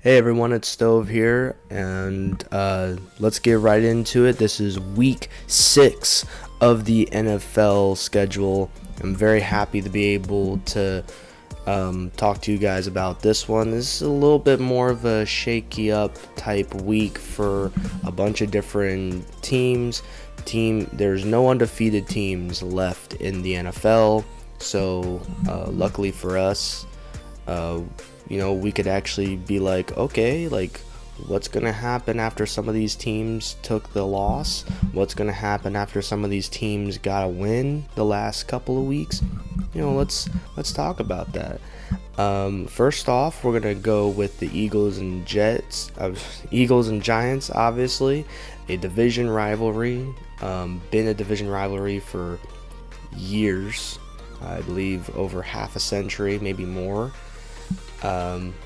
Hey everyone, it's Stove here, and let's get right into it. This is week 6 of the NFL schedule. I'm very happy to be able to talk to you guys about this one. This is a little bit more of a shaky up type week for a bunch of different teams. There's no undefeated teams left in the NFL, so luckily for us, we could actually be like, okay, like, what's going to happen after some of these teams took the loss? What's going to happen after some of these teams got a win the last couple of weeks? Let's talk about that. First off, we're going to go with the Eagles and Giants, obviously. A division rivalry. Been a division rivalry for years. I believe over half a century, maybe more.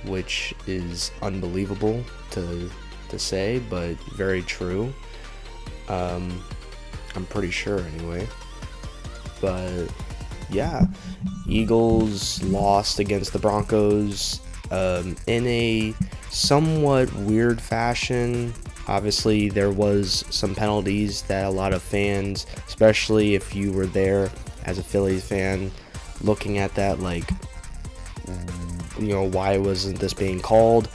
Which is unbelievable to say, but very true. I'm pretty sure anyway. But yeah, Eagles lost against the Broncos in a somewhat weird fashion. Obviously, there was some penalties that a lot of fans, especially if you were there as a Phillies fan, looking at that like, why wasn't this being called,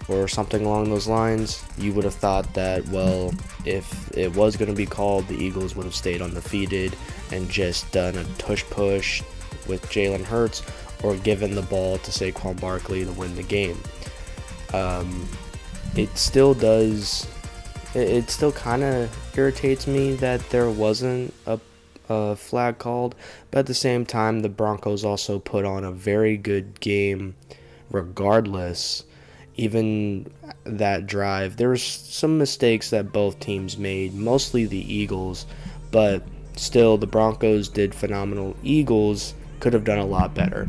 or something along those lines. You would have thought that, well, if it was going to be called, the Eagles would have stayed undefeated and just done a tush push with Jalen Hurts, or given the ball to Saquon Barkley to win the game. It still kind of irritates me that there wasn't a flag called, but at the same time, the Broncos also put on a very good game regardless. Even that drive, there was some mistakes that both teams made, mostly the Eagles, but still the Broncos did phenomenal. Eagles could have done a lot better,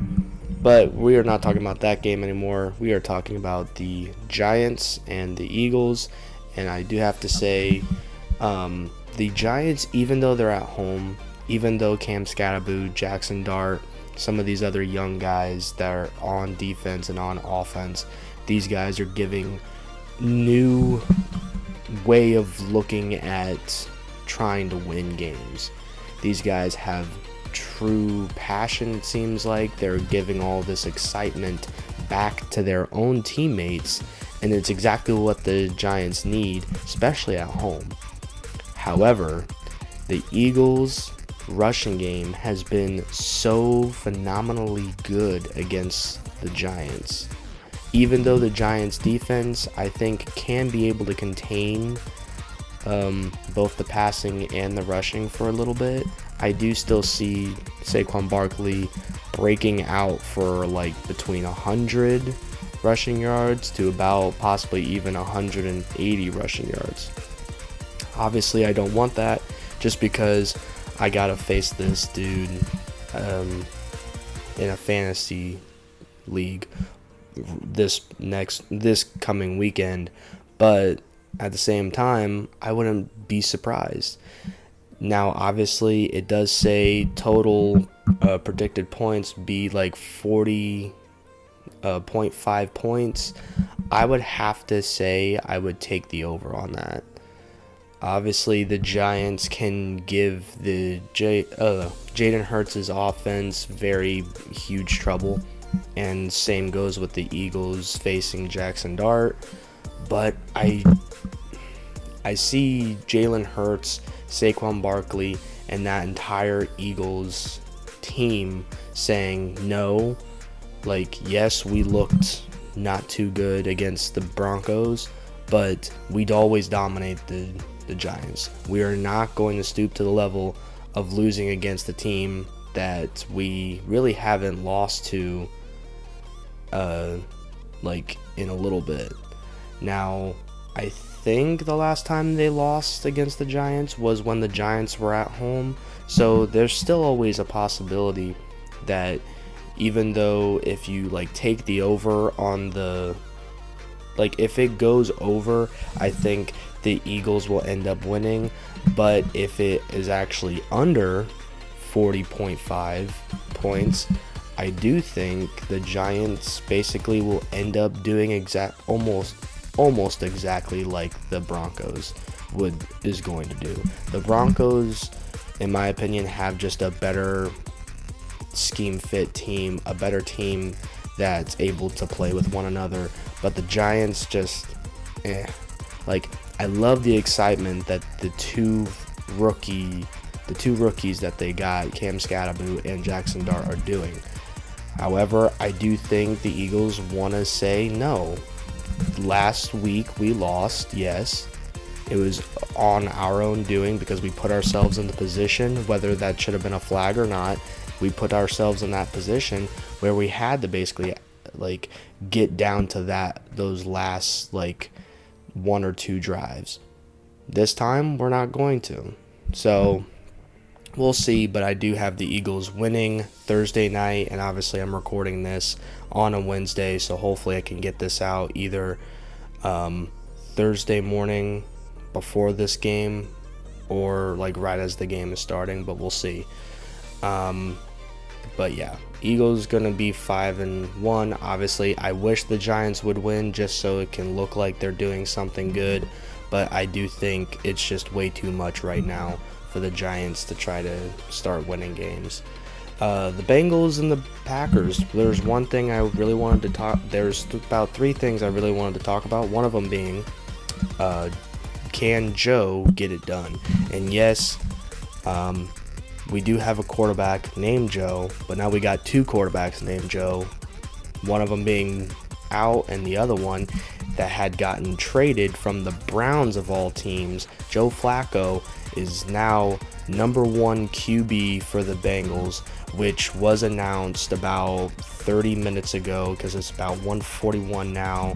but we are not talking about that game anymore. We are talking about the Giants and the Eagles, and I do have to say, the Giants, even though they're at home, even though Cam Scatterboo, Jackson Dart, some of these other young guys that are on defense and on offense, these guys are giving new way of looking at trying to win games. These guys have true passion, it seems like. They're giving all this excitement back to their own teammates, and it's exactly what the Giants need, especially at home. However, the Eagles' rushing game has been so phenomenally good against the Giants. Even though the Giants' defense, I think, can be able to contain both the passing and the rushing for a little bit, I do still see Saquon Barkley breaking out for like between 100 rushing yards to about possibly even 180 rushing yards. Obviously, I don't want that, just because I gotta face this dude in a fantasy league this coming weekend. But at the same time, I wouldn't be surprised. Now, obviously, it does say total predicted points be like 40.5 points. I would have to say I would take the over on that. Obviously, the Giants can give the Jalen Hurts' offense very huge trouble, and same goes with the Eagles facing Jackson Dart. But I see Jalen Hurts, Saquon Barkley, and that entire Eagles team saying no. Like, yes, we looked not too good against the Broncos, but we'd always dominate the Giants. We are not going to stoop to the level of losing against a team that we really haven't lost to like in a little bit. Now, I think the last time they lost against the Giants was when the Giants were at home, so there's still always a possibility that even though if you like take the over on the, like, if it goes over, I think the Eagles will end up winning. But if it is actually under 40.5 points, I do think the Giants basically will end up doing almost exactly like the Broncos is going to do. The Broncos, in my opinion, have just a better scheme fit team, a better team that's able to play with one another. But the Giants just, like, I love the excitement that the two rookies that they got, Cam Scatterboot and Jackson Dart, are doing. However, I do think the Eagles want to say no. Last week we lost, yes. It was on our own doing because we put ourselves in the position, whether that should have been a flag or not. We put ourselves in that position where we had to basically like get down to those last like 1 or 2 drives. This time we're not going to. So we'll see, but I do have the Eagles winning Thursday night, and obviously I'm recording this on a Wednesday, so hopefully I can get this out either Thursday morning before this game or like right as the game is starting, but we'll see. But yeah, Eagles gonna be 5-1. Obviously, I wish the Giants would win just so it can look like they're doing something good, but I do think it's just way too much right now for the Giants to try to start winning games. The Bengals and the Packers. There's one thing I really wanted to talk. There's about 3 things I really wanted to talk about. One of them being, can Joe get it done? And yes, we do have a quarterback named Joe, but now we got 2 quarterbacks named Joe. One of them being out, and the other one that had gotten traded from the Browns of all teams. Joe Flacco is now number 1 QB for the Bengals, which was announced about 30 minutes ago because it's about 1:41 now.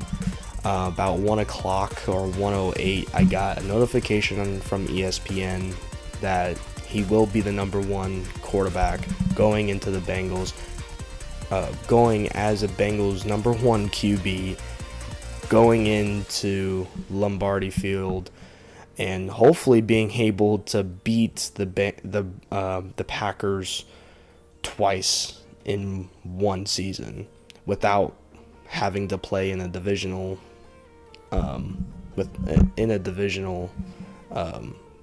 About 1 o'clock or 1:08, I got a notification from ESPN that he will be the number 1 quarterback going into the Bengals, going as a Bengals number 1 QB, going into Lombardi Field, and hopefully being able to beat the Packers twice in one season without having to play in a divisional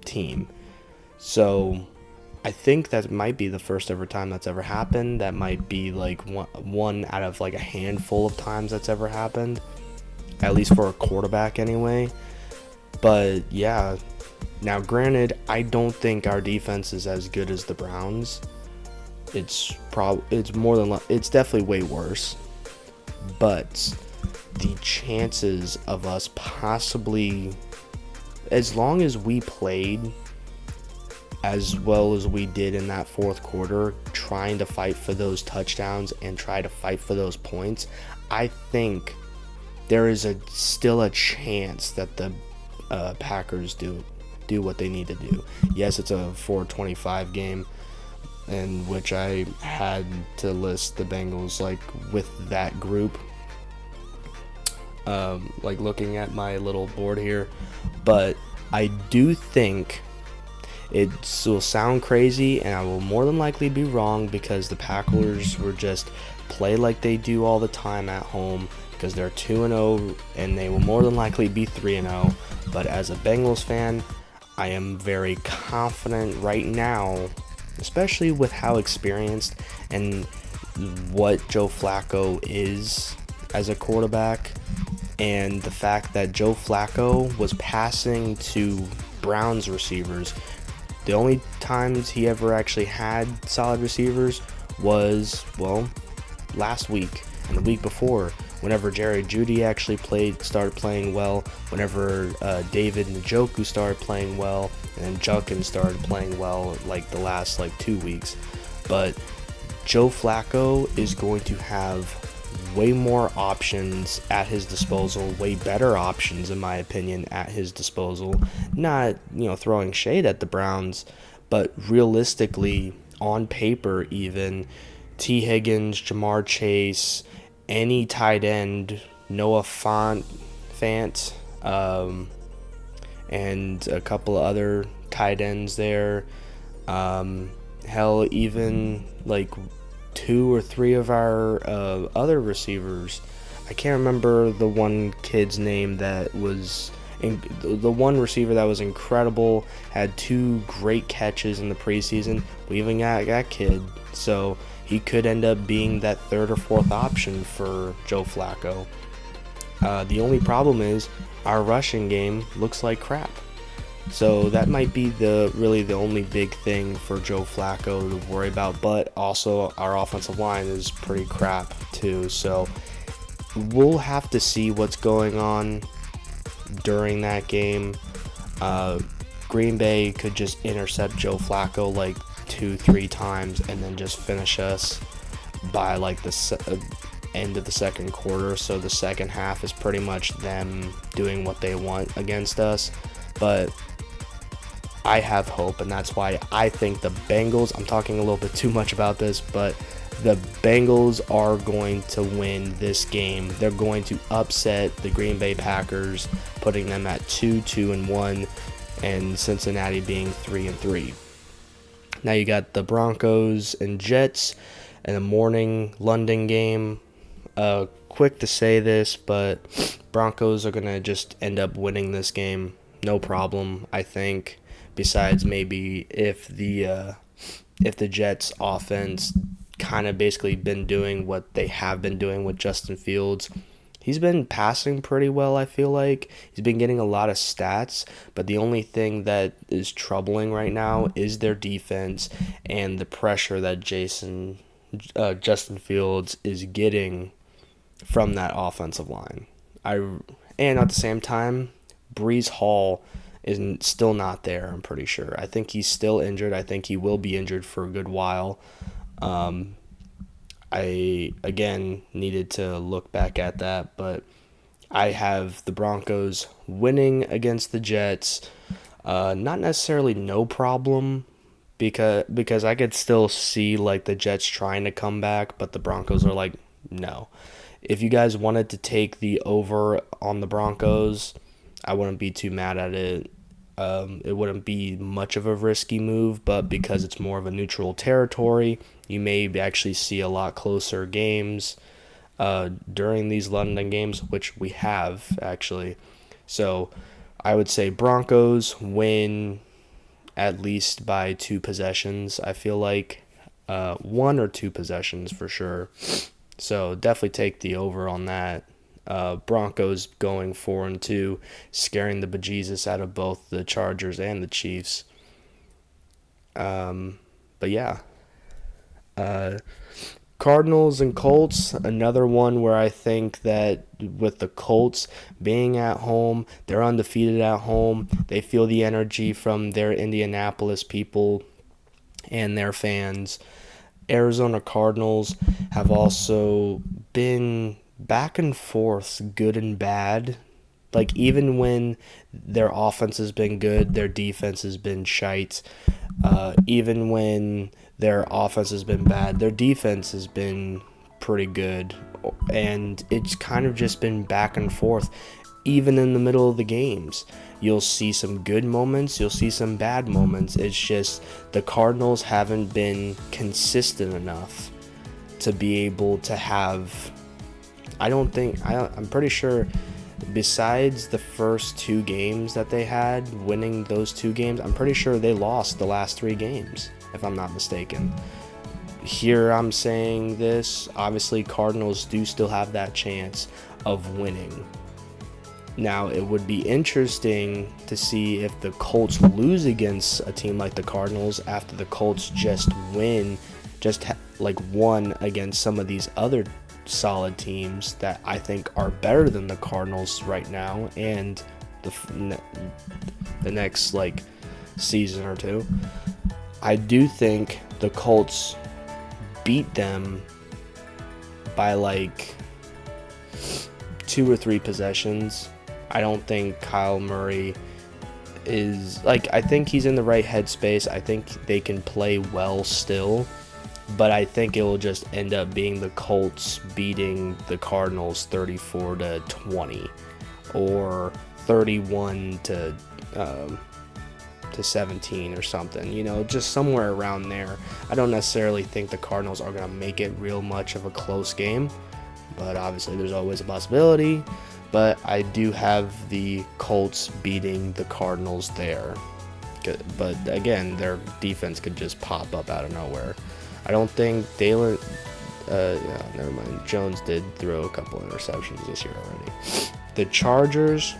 team. So I think that might be the first ever time that's ever happened. That might be like one out of like a handful of times that's ever happened, at least for a quarterback anyway. But yeah, now granted, I don't think our defense is as good as the Browns. It's definitely way worse. But the chances of us possibly, as long as we played as well as we did in that fourth quarter, trying to fight for those touchdowns and try to fight for those points, I think there is still a chance that the Packers do what they need to do. Yes, it's a 4:25 game, in which I had to list the Bengals like with that group, like looking at my little board here. But I do think it will sound crazy, and I will more than likely be wrong, because the Packers were just play like they do all the time at home, because they're 2-0 and they will more than likely be 3-0. But as a Bengals fan, I am very confident right now, especially with how experienced and what Joe Flacco is as a quarterback, and the fact that Joe Flacco was passing to Browns receivers. The only times he ever actually had solid receivers was, well, last week and the week before, whenever Jerry Jeudy actually started playing well, whenever David Njoku started playing well, and Junkins started playing well like the last 2 weeks. But Joe Flacco is going to have way more options at his disposal, way better options in my opinion at his disposal. Not, throwing shade at the Browns, but realistically, on paper even, T. Higgins, Jamar Chase, any tight end, Noah Fant, and a couple of other tight ends there. Hell, even 2 or 3 of our other receivers. I can't remember the one kid's name that was the one receiver that was incredible, had 2 great catches in the preseason. We even got that kid, so he could end up being that 3rd or 4th option for Joe Flacco. The only problem is our rushing game looks like crap. So that might be really the only big thing for Joe Flacco to worry about, but also our offensive line is pretty crap too. So we'll have to see what's going on during that game. Green Bay could just intercept Joe Flacco like 2-3 times and then just finish us by like the end of the second quarter. So the second half is pretty much them doing what they want against us. But I have hope, and that's why I think the Bengals, I'm talking a little bit too much about this, but the Bengals are going to win this game. They're going to upset the Green Bay Packers, putting them at 2-1, and Cincinnati being 3-3. Now you got the Broncos and Jets in the morning London game. Quick to say this, but Broncos are going to just end up winning this game. No problem, I think. Besides maybe if the Jets offense kind of basically been doing what they have been doing with Justin Fields. He's been passing pretty well, I feel like. He's been getting a lot of stats, but the only thing that is troubling right now is their defense and the pressure that Justin Fields is getting from that offensive line. And at the same time, Breece Hall is still not there, I'm pretty sure. I think he's still injured. I think he will be injured for a good while. I, again, needed to look back at that, but I have the Broncos winning against the Jets. Not necessarily no problem, because I could still see like the Jets trying to come back, but the Broncos are like, no. If you guys wanted to take the over on the Broncos, I wouldn't be too mad at it. It wouldn't be much of a risky move, but because it's more of a neutral territory, you may actually see a lot closer games during these London games, which we have, actually. So I would say Broncos win at least by 2 possessions, I feel like. 1 or 2 possessions for sure. So definitely take the over on that. Broncos going 4-2, scaring the bejesus out of both the Chargers and the Chiefs. But yeah. Cardinals and Colts, another one where I think that with the Colts being at home, they're undefeated at home. They feel the energy from their Indianapolis people and their fans. Arizona Cardinals have also been back and forth, good and bad. Like, even when their offense has been good, their defense has been shite. Even when their offense has been bad, their defense has been pretty good. And it's kind of just been back and forth. Even in the middle of the games, you'll see some good moments, you'll see some bad moments. It's just the Cardinals haven't been consistent enough to be able to have... I'm pretty sure besides the first 2 games that they had, winning those 2 games, I'm pretty sure they lost the last 3 games, if I'm not mistaken. Here I'm saying this, obviously Cardinals do still have that chance of winning. Now, it would be interesting to see if the Colts lose against a team like the Cardinals after the Colts just won against some of these other solid teams that I think are better than the Cardinals right now and the next season or 2. I do think the Colts beat them by 2 or 3 possessions. I don't think Kyle Murray is I think he's in the right headspace. I think they can play well still. But I think it will just end up being the Colts beating the Cardinals 34-20 or 31-17. to 17 or something, just somewhere around there. I don't necessarily think the Cardinals are going to make it real much of a close game, but obviously there's always a possibility. But I do have the Colts beating the Cardinals there. But again, their defense could just pop up out of nowhere. I don't think Dalen. Never mind. Jones did throw a couple interceptions this year already. The Chargers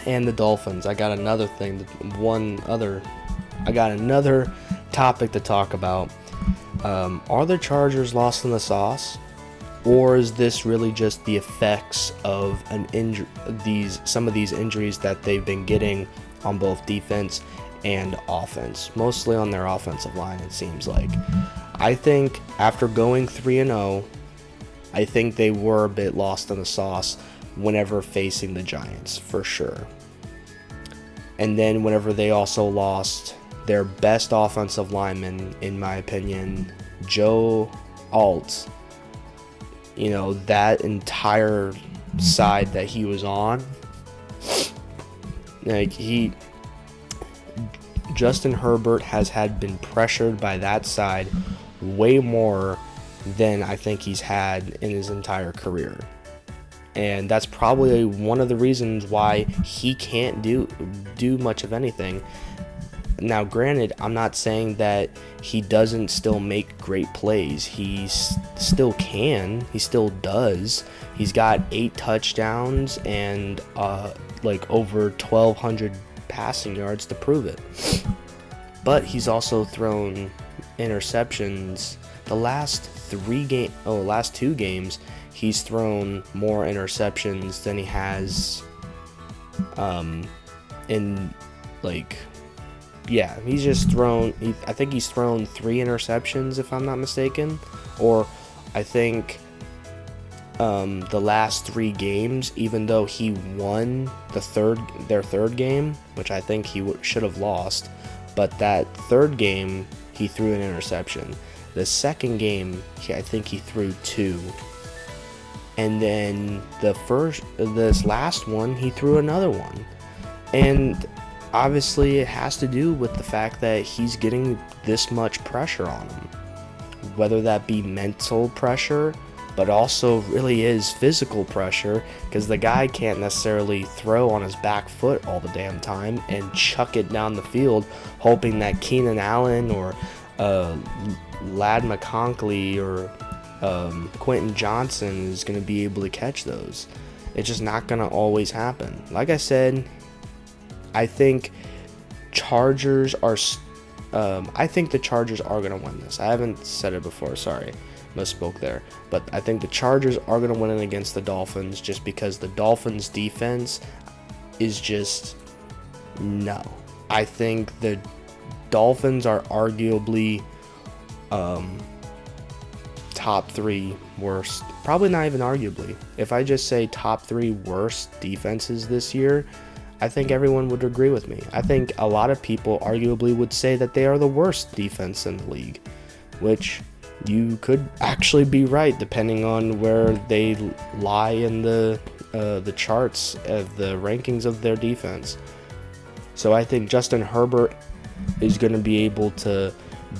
and the Dolphins. I got another topic to talk about. Are the Chargers lost in the sauce, or is this really just the effects of some of these injuries that they've been getting on both defense and offense, mostly on their offensive line? It seems like. I think after going 3-0, I think they were a bit lost in the sauce whenever facing the Giants, for sure. And then whenever they also lost their best offensive lineman, in my opinion, Joe Alt, that entire side that he was on, Justin Herbert has been pressured by that side way more than I think he's had in his entire career. And that's probably one of the reasons why he can't do much of anything. Now, granted, I'm not saying that he doesn't still make great plays. He still can. He still does. He's got 8 touchdowns and over 2,200 passing yards to prove it. But he's also thrown interceptions. The last 2 games, he's thrown more interceptions than he has he's just thrown, I think he's thrown 3 interceptions, if I'm not mistaken. Or I think the last 3 games, even though he won their third game, which I think he should have lost, but that third game, he threw an interception. The second game, I think he threw 2. And then this last one, he threw another one. And obviously it has to do with the fact that he's getting this much pressure on him. Whether that be mental pressure, but also really is physical pressure, because the guy can't necessarily throw on his back foot all the damn time and chuck it down the field hoping that Keenan Allen or Ladd McConkey or Quentin Johnson is going to be able to catch those. It's just not going to always happen. Like I said, I think the Chargers are going to win this. I haven't said it before, sorry. Misspoke there. But I think the Chargers are going to win it against the Dolphins, just because the Dolphins' defense is just no. I think the Dolphins are arguably top 3 worst. Probably not even arguably. If I just say top 3 worst defenses this year, I think everyone would agree with me. I think a lot of people arguably would say that they are the worst defense in the league, which you could actually be right depending on where they lie in the charts of the rankings of their defense. So I think Justin Herbert is going to be able to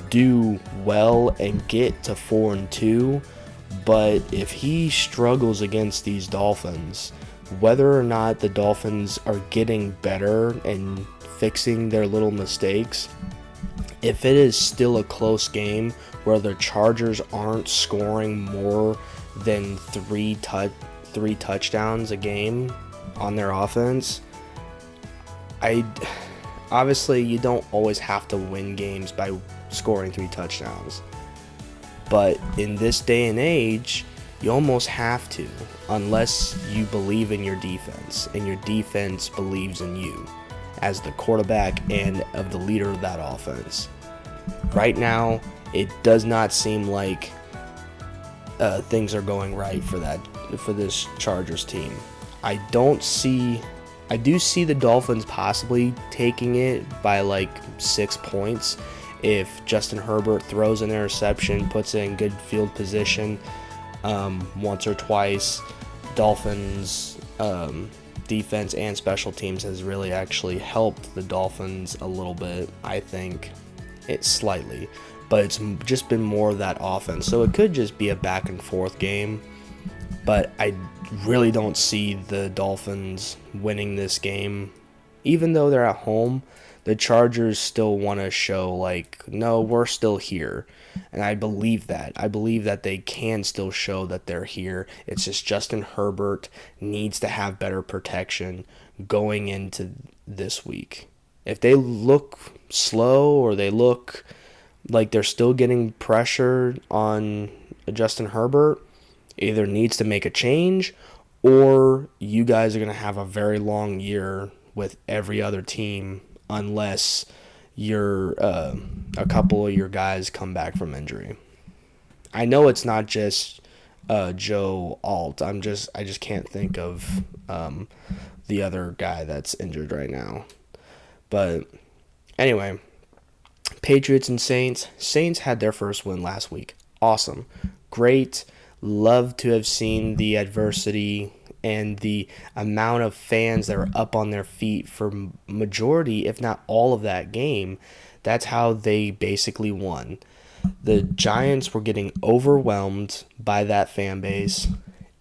do well and get to 4-2, but if he struggles against these Dolphins, whether or not the Dolphins are getting better and fixing their little mistakes, if it is still a close game where the Chargers aren't scoring more than 3 touchdowns a game on their offense, obviously you don't always have to win games by scoring 3 touchdowns. But in this day and age, you almost have to, unless you believe in your defense and your defense believes in you as the quarterback and of the leader of that offense. Right now, it does not seem like things are going right for this Chargers team. I do see the Dolphins possibly taking it by 6 points if Justin Herbert throws an interception, puts it in good field position once or twice. Dolphins defense and special teams has really actually helped the Dolphins a little bit, I think. It's slightly, but it's just been more of that offense. So it could just be a back and forth game, but I really don't see the Dolphins winning this game. Even though they're at home, the Chargers still want to show, like, no, we're still here. And I believe that. I believe that they can still show that they're here. It's just Justin Herbert needs to have better protection going into this week. If they look slow or they look like they're still getting pressure on Justin Herbert, either needs to make a change or you guys are going to have a very long year with every other team unless you're a couple of your guys come back from injury. I know it's not just Joe Alt. I just can't think of the other guy that's injured right now. But anyway, Patriots and Saints. Saints had their first win last week. Awesome. Great. Love to have seen the adversity and the amount of fans that were up on their feet for majority, if not all of that game. That's how they basically won. The Giants were getting overwhelmed by that fan base,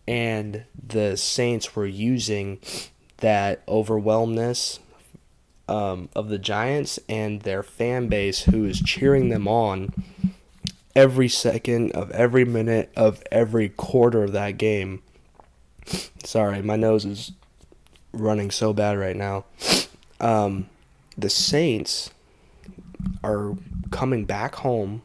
and the Saints were using that overwhelmness of the Giants and their fan base, who is cheering them on every second of every minute of every quarter of that game. Sorry, my nose is running so bad right now. The Saints are coming back home.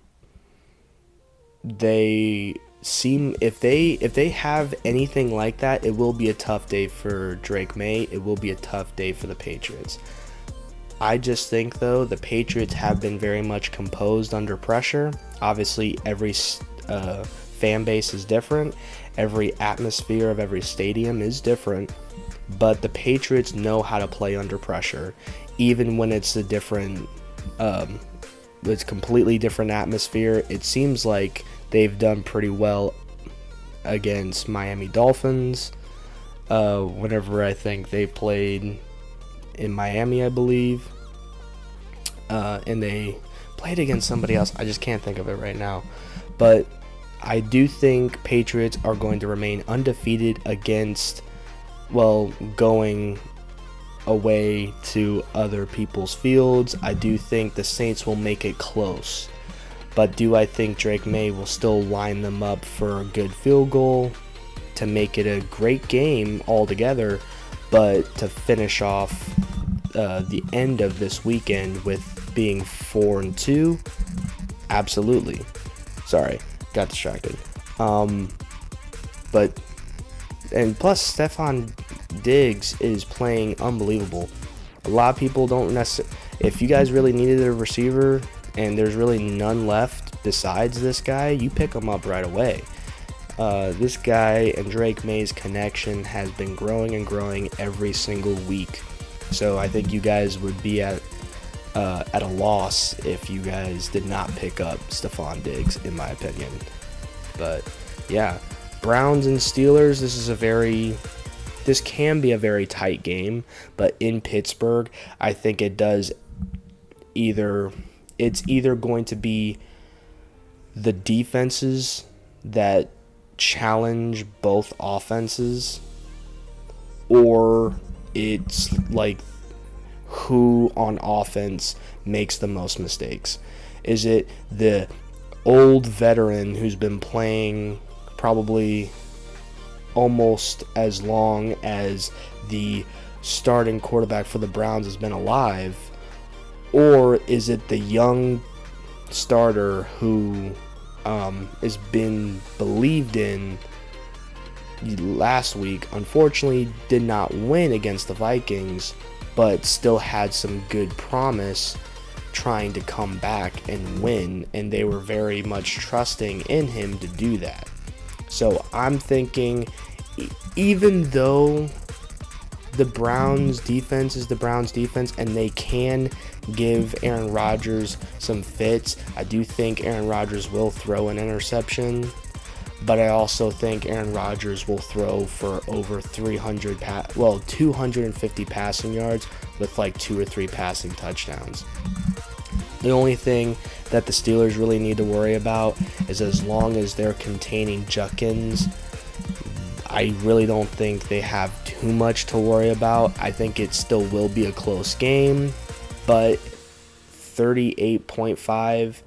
They seem, if they have anything like that, it will be a tough day for Drake May. It will be a tough day for the Patriots. I just think, though, the Patriots have been very much composed under pressure. Obviously, every fan base is different. Every atmosphere of every stadium is different. But the Patriots know how to play under pressure, even when it's a different, it's completely different atmosphere. It seems like they've done pretty well against Miami Dolphins. Whenever I think they played in Miami, I believe, and they played against somebody else. I just can't think of it right now, but I do think Patriots are going to remain undefeated against, well, going away to other people's fields. I do think the Saints will make it close, but do I think Drake May will still line them up for a good field goal to make it a great game altogether, but to finish off the end of this weekend with being 4-2? Absolutely. Sorry, got distracted. But and plus Stephon Diggs is playing unbelievable. A lot of people don't necessarily. If you guys really needed a receiver and there's really none left besides this guy, you pick him up right away. This guy and Drake May's connection has been growing and growing every single week. So I think you guys would be at a loss if you guys did not pick up Stephon Diggs, in my opinion. But yeah, Browns and Steelers. This can be a very tight game, but in Pittsburgh, I think it's either going to be the defenses that challenge both offenses, or it's like who on offense makes the most mistakes. Is it the old veteran who's been playing probably almost as long as the starting quarterback for the Browns has been alive, or is it the young starter who has been believed in last week, unfortunately did not win against the Vikings, but still had some good promise trying to come back and win, and they were very much trusting in him to do that. So I'm thinking, even though the Browns defense is the Browns defense and they can give Aaron Rodgers some fits, I do think Aaron Rodgers will throw an interception, but I also think Aaron Rodgers will throw for over 250 passing yards with like 2 or 3 passing touchdowns. The only thing that the Steelers really need to worry about is, as long as they're containing Judkins, I really don't think they have too much to worry about. I think it still will be a close game, but 38.5,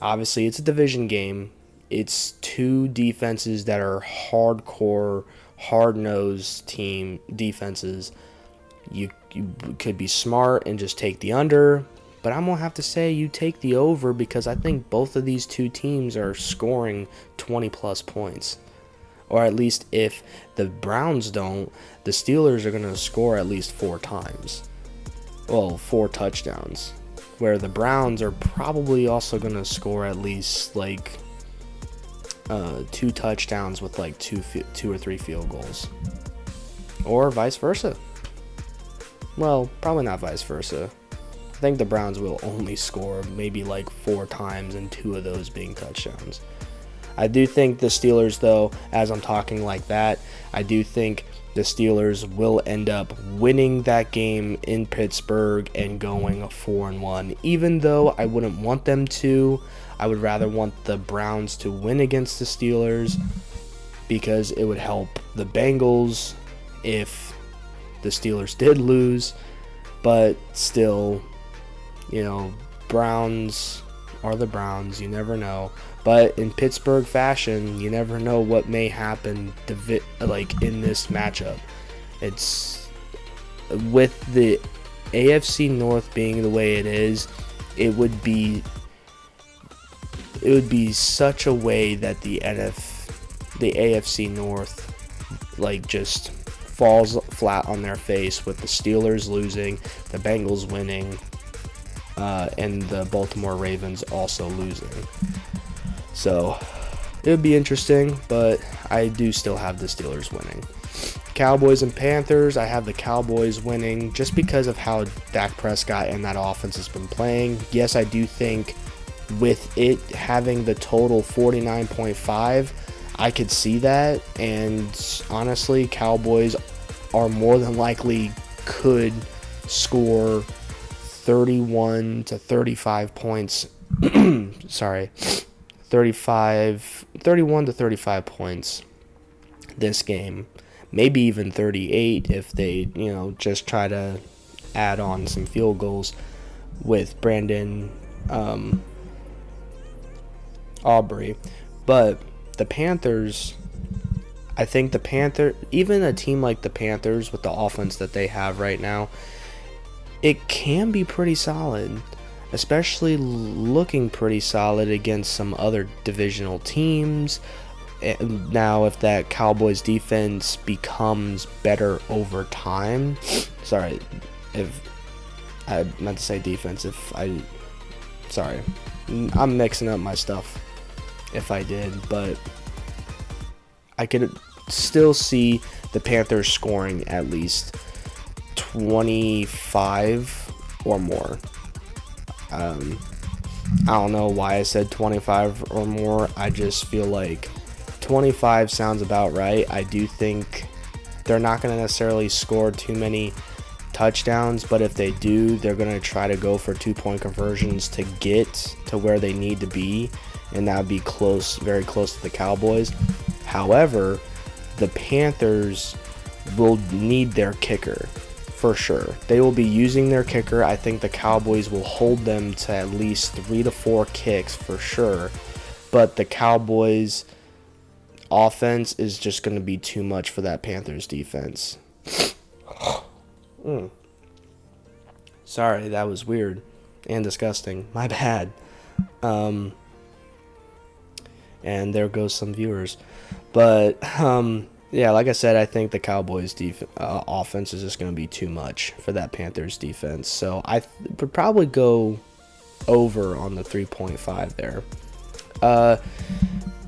obviously it's a division game. It's two defenses that are hardcore, hard-nosed team defenses. You could be smart and just take the under, but I'm going to have to say you take the over, because I think both of these two teams are scoring 20-plus points. Or at least if the Browns don't, the Steelers are going to score at least 4 times. Well, 4 touchdowns. Where the Browns are probably also going to score at least like 2 touchdowns with like 2 or 3 field goals. Or vice versa. Well, probably not vice versa. I think the Browns will only score maybe like 4 times, and 2 of those being touchdowns. I do think the Steelers, though, as I'm talking like that, I do think the Steelers will end up winning that game in Pittsburgh and going 4-1. Even though I wouldn't want them to, I would rather want the Browns to win against the Steelers, because it would help the Bengals if the Steelers did lose. But still, Browns are the Browns. You never know. But in Pittsburgh fashion, you never know what may happen in this matchup. It's with the AFC North being the way it is, it would be such a way that the AFC North just falls flat on their face, with the Steelers losing, the Bengals winning, and the Baltimore Ravens also losing. So it would be interesting, but I do still have the Steelers winning. Cowboys and Panthers, I have the Cowboys winning just because of how Dak Prescott and that offense has been playing. Yes, I do think with it having the total 49.5, I could see that, and honestly, Cowboys are more than likely could score 31 to 35 points. 31 to 35 points this game. Maybe even 38 if they, just try to add on some field goals with Brandon Aubrey. But the Panthers, I think even a team like the Panthers with the offense that they have right now, it can be pretty solid, especially looking pretty solid against some other divisional teams. Now, if that Cowboys defense becomes better over time, if I meant to say defense, I'm mixing up my stuff if I did, but I could still see the Panthers scoring at least 25 or more. I don't know why I said 25 or more. I just feel like 25 sounds about right. I do think they're not going to necessarily score too many touchdowns, but if they do, they're going to try to go for 2-point conversions to get to where they need to be, and that would be close, very close to the Cowboys. However, the Panthers will need their kicker for sure. They will be using their kicker. I think the Cowboys will hold them to at least 3 to 4 kicks for sure, but the Cowboys offense is just going to be too much for that Panthers defense. Sorry, that was weird and disgusting. My bad. And there goes some viewers. But yeah, like I said, I think the Cowboys offense is just going to be too much for that Panthers defense. So I would probably go over on the 3.5 there.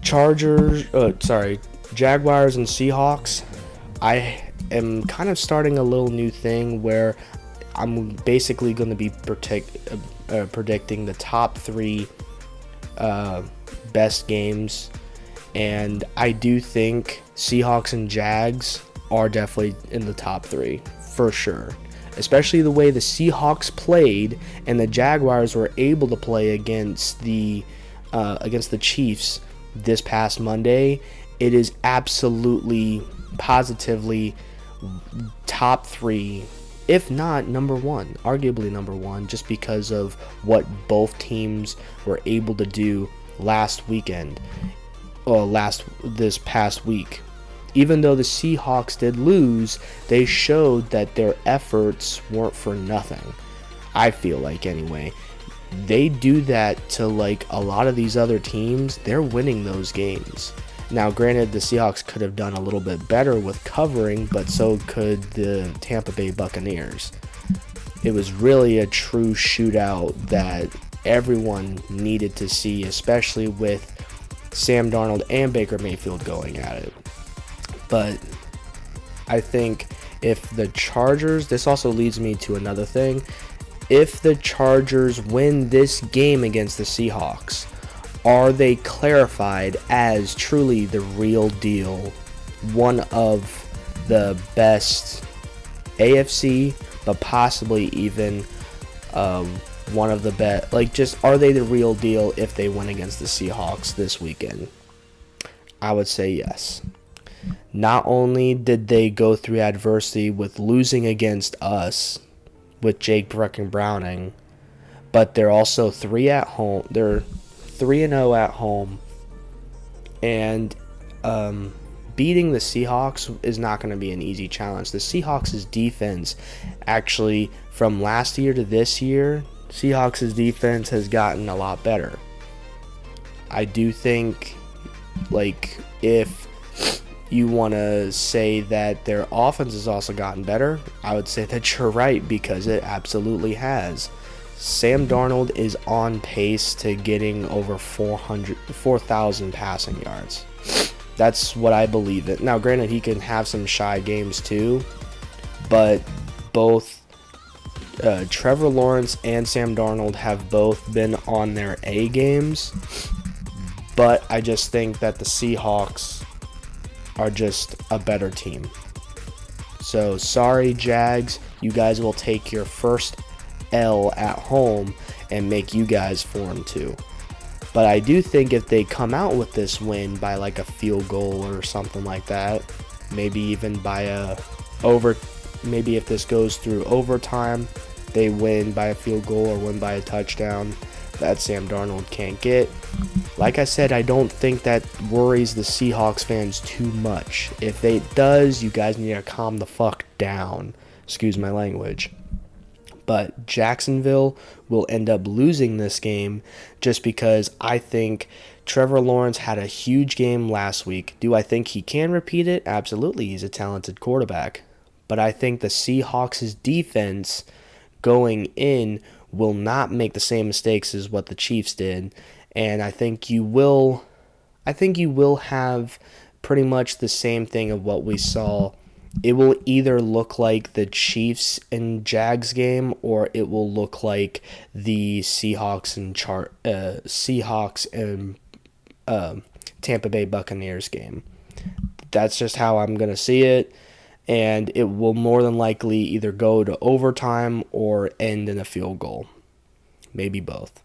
Jaguars and Seahawks. I am kind of starting a little new thing where I'm basically going to be predicting the top 3 best games And I do think Seahawks and Jags are definitely in the top 3 for sure. Especially the way the Seahawks played and the Jaguars were able to play against the Chiefs this past Monday. It is absolutely, positively top 3, if not number 1, arguably number 1, just because of what both teams were able to do this past week. Even though the Seahawks did lose, they showed that their efforts weren't for nothing. I feel like, anyway. They do that to like a lot of these other teams. They're winning those games. Now, granted, the Seahawks could have done a little bit better with covering, but so could the Tampa Bay Buccaneers. It was really a true shootout that everyone needed to see, especially with Sam Darnold and Baker Mayfield going at it. But I think if the Chargers, this also leads me to another thing. If the Chargers win this game against the Seahawks, are they clarified as truly the real deal, one of the best AFC, but possibly even one of the best, like, just are they the real deal if they win against the Seahawks this weekend? I would say yes. Not only did they go through adversity with losing against us with Jake Browning, but they're also 3 at home. They're 3-0 at home, and beating the Seahawks is not going to be an easy challenge. The Seahawks' defense, actually, from last year to this year, Seahawks' defense has gotten a lot better. I do think, like, if you want to say that their offense has also gotten better, I would say that you're right, because it absolutely has. Sam Darnold is on pace to getting over 4,000 passing yards. That's what I believe in. Now, granted, he can have some shy games too, but both Trevor Lawrence and Sam Darnold have both been on their A games, but I just think that the Seahawks are just a better team. So, sorry, Jags. You guys will take your first L at home and make you guys 4-2. But I do think if they come out with this win by like a field goal or something like that, maybe even by maybe if this goes through overtime, they win by a field goal or win by a touchdown that Sam Darnold can't get. Like I said, I don't think that worries the Seahawks fans too much. If it does, you guys need to calm the fuck down. Excuse my language. But Jacksonville will end up losing this game just because I think Trevor Lawrence had a huge game last week. Do I think he can repeat it? Absolutely. He's a talented quarterback. But I think the Seahawks' defense going in will not make the same mistakes as what the Chiefs did. And I think you will have pretty much the same thing of what we saw. It will either look like the Chiefs and Jags game, or it will look like the Seahawks and Tampa Bay Buccaneers game. That's just how I'm going to see it, and it will more than likely either go to overtime or end in a field goal. Maybe both.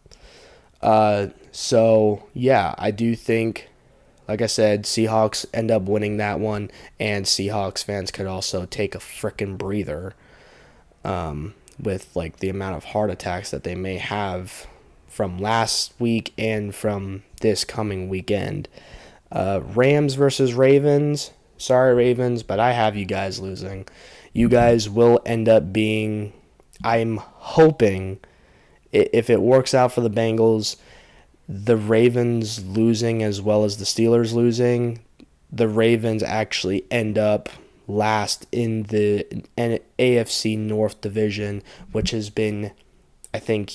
So, yeah, I do think, like I said, Seahawks end up winning that one, and Seahawks fans could also take a frickin' breather with like the amount of heart attacks that they may have from last week and from this coming weekend. Rams versus Ravens. Sorry, Ravens, but I have you guys losing. You guys will end up being, I'm hoping, if it works out for the Bengals, the Ravens losing as well as the Steelers losing, the Ravens actually end up last in the AFC North division, which has been, I think,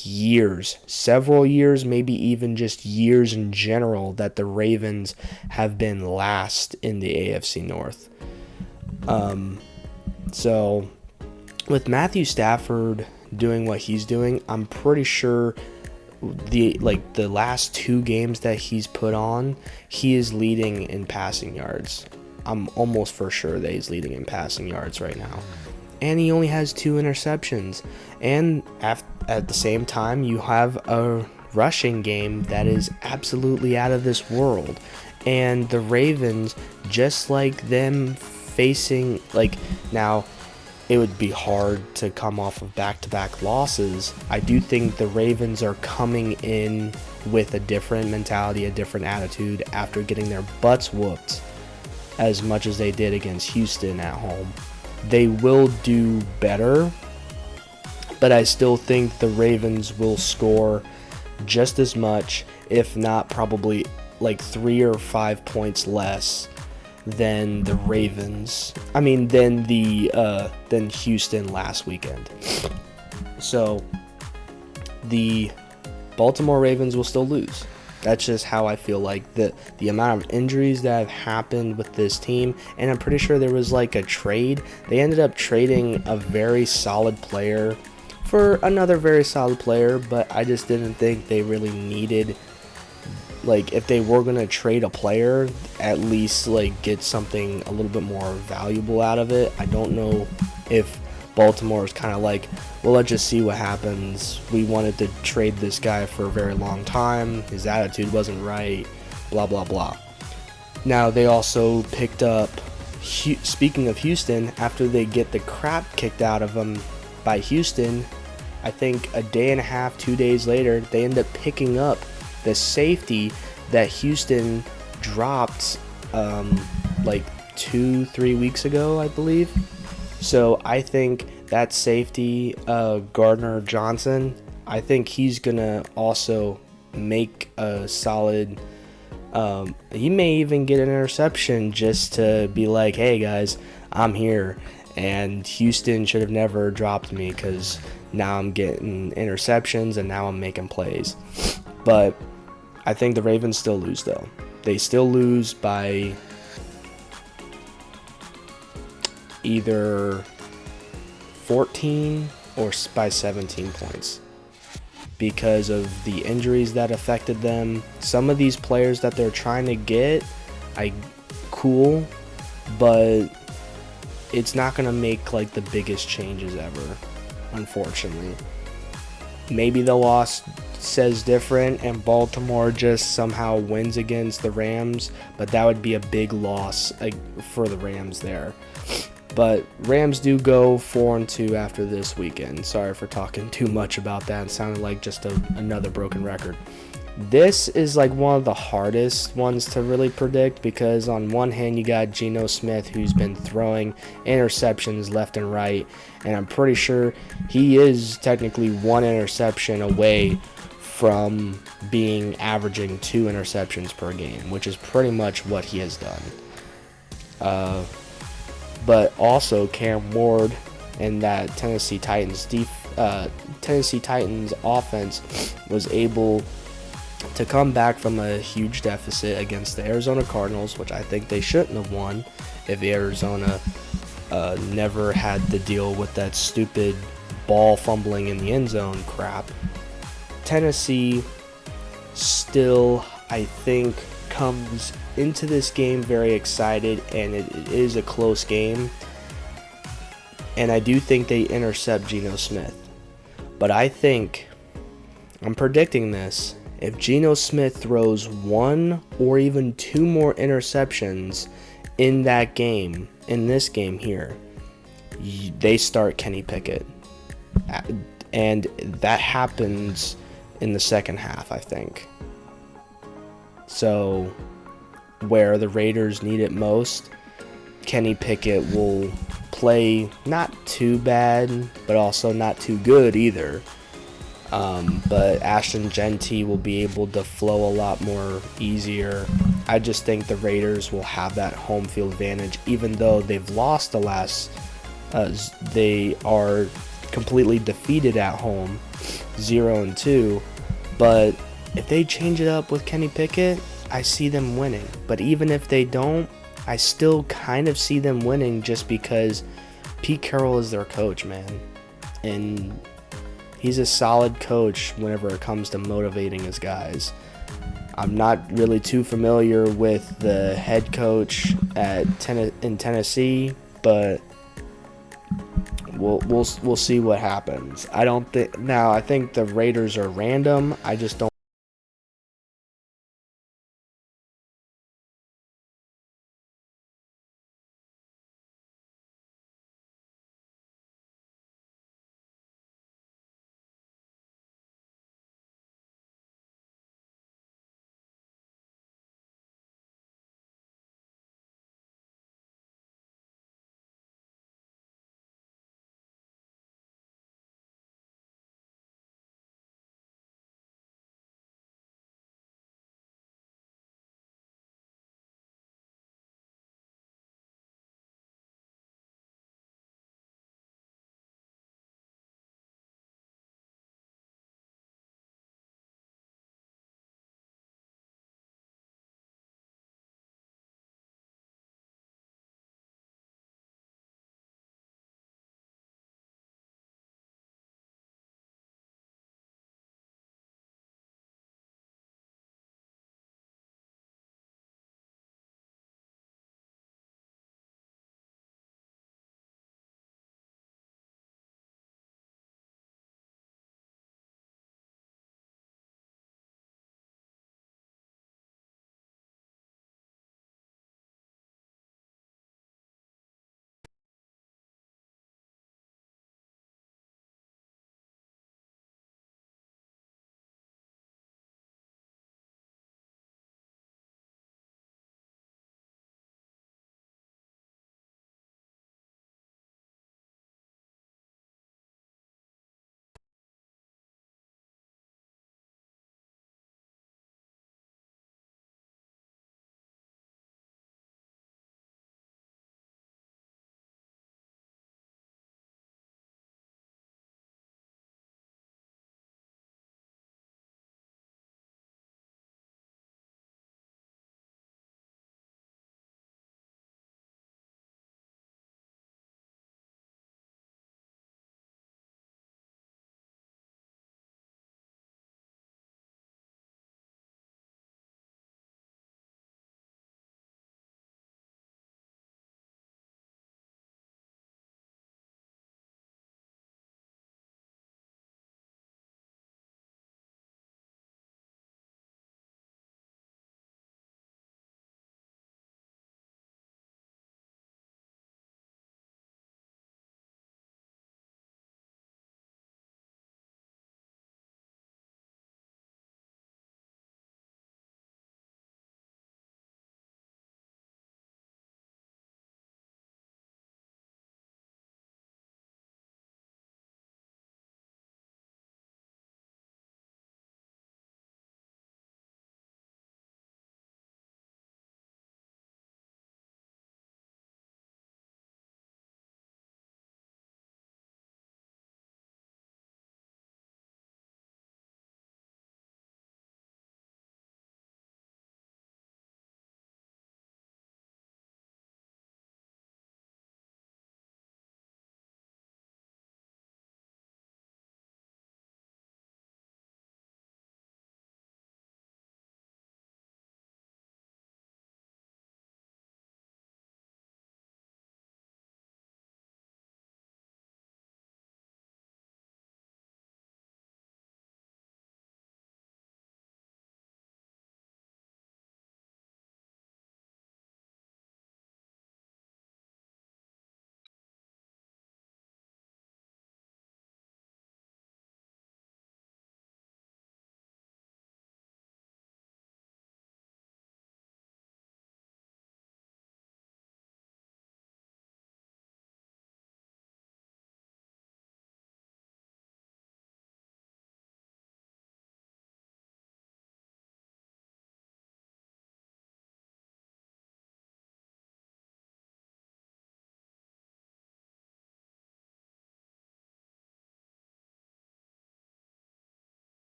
several years, maybe even just years in general, that the Ravens have been last in the AFC North. So with Matthew Stafford doing what he's doing, I'm pretty sure the last 2 games that he's put on, he is leading in passing yards. I'm almost for sure that he's leading in passing yards right now. And he only has 2 interceptions. And at the same time, you have a rushing game that is absolutely out of this world. And the Ravens, just like them facing, now, it would be hard to come off of back-to-back losses. I do think the Ravens are coming in with a different mentality, a different attitude after getting their butts whooped as much as they did against Houston at home. They will do better, but I still think the Ravens will score just as much, if not probably 3 or 5 points less than the Ravens. Than Houston last weekend. So the Baltimore Ravens will still lose. That's just how I feel like the amount of injuries that have happened with this team. And I'm pretty sure there was a trade. They ended up trading a very solid player for another very solid player, but I just didn't think they really needed, if they were going to trade a player, at least get something a little bit more valuable out of it. I don't know if Baltimore is kind of well, let's just see what happens. We wanted to trade this guy for a very long time. His attitude wasn't right, blah, blah, blah. Now, they also picked up, speaking of Houston, after they get the crap kicked out of them by Houston, I think a day and a half, 2 days later, they end up picking up the safety that Houston dropped 2-3 weeks ago, I believe. So I think that safety, Gardner Johnson, I think he's going to also make a solid, he may even get an interception just to be like, hey guys, I'm here. And Houston should have never dropped me because now I'm getting interceptions and now I'm making plays. But I think the Ravens still lose, though. They still lose by either 14 or by 17 points because of the injuries that affected them. Some of these players that they're trying to get, cool, but it's not going to make the biggest changes ever, unfortunately. Maybe the loss says different and Baltimore just somehow wins against the Rams, but that would be a big loss for the Rams there. But Rams do go 4-2 after this weekend. Sorry for talking too much about that. It sounded like just another broken record. This is one of the hardest ones to really predict because on one hand you got Geno Smith, who's been throwing interceptions left and right, and I'm pretty sure he is technically 1 interception away from being averaging 2 interceptions per game, which is pretty much what he has done. But also Cam Ward and that Tennessee Titans offense was able to come back from a huge deficit against the Arizona Cardinals, which I think they shouldn't have won if Arizona never had to deal with that stupid ball fumbling in the end zone crap. Tennessee still, I think, comes into this game very excited, and it is a close game. And I do think they intercept Geno Smith. But I think, I'm predicting this, if Geno Smith throws 1 or even 2 more interceptions in that game, in this game here, they start Kenny Pickett. And that happens in the second half, I think. So, where the Raiders need it most, Kenny Pickett will play not too bad, but also not too good either. But Ashton Genty will be able to flow a lot more easier. I just think the Raiders will have that home field advantage, even though they've lost the last. They are completely defeated at home, 0-2. But if they change it up with Kenny Pickett, I see them winning. But even if they don't, I still kind of see them winning just because Pete Carroll is their coach, man. And He's a solid coach whenever it comes to motivating his guys. I'm not really too familiar with the head coach in Tennessee, but we'll see what happens. I don't think now. I think the Raiders are random. I just don't